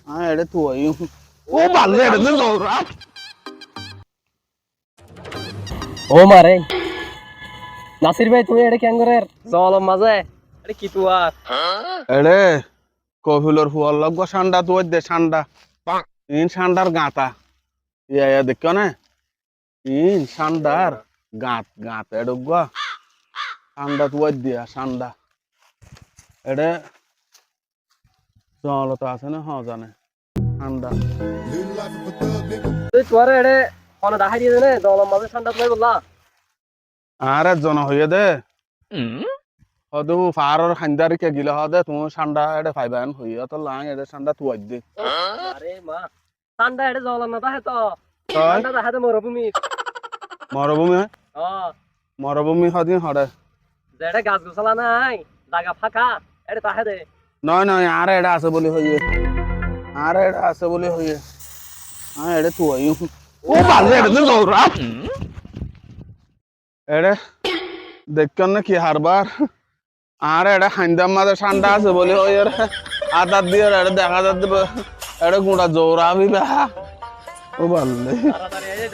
এটা তুই ও ভালো এটা তো জোরা ও মারে নাসির ভাই তুমি এটা কেন করে জলম মাঝে এটা কি তুয়ার এড়ে কফিলর ফুয়ার লগ সান্ডা তুই দে সান্ডা ইন সান্ডার গাতা ইয়া দেখো না ইন সান্ডার গাত গাত এড় গো সান্ডা তুই দিয়া সান্ডা এড়ে জল তো আছে না হ জানে সান্ডা তুই তোরে এটা কোন দেখাই দিয়ে দে জলম মাঝে ঠান্ডা তুই বললা আরে জন হইয়ে দে হদু ফারর খান্দারি কে গিলা হদে তুমি সান্ডা এড়ে ফাইবান হইয়া তো লাং এড়ে সান্ডা তুই দে আরে মা ঠান্ডা এটা জলম না তাহে তো তাই ঠান্ডা দেখাতে মরুভূমি মরভূমি ও মরভূমি হদিন হরে যেটা গাছ গোছালা নাই জায়গা ফাঁকা এটা তাহে দে নয় নয় আর এটা আছে বলি হইয়ে আর এটা আছে বলি হইয়ে হ্যাঁ এটা তুই ও ভালো এটা তো জোরা এড়ে দেখছেন না কি হারবার আর এটা খান্দার মাঝে ঠান্ডা আছে বলি হইয়ে আদার দিয়ে এটা দেখা যাচ্ছে এটা গুঁড়া জোরা বি ও ভালো তাড়াতাড়ি এই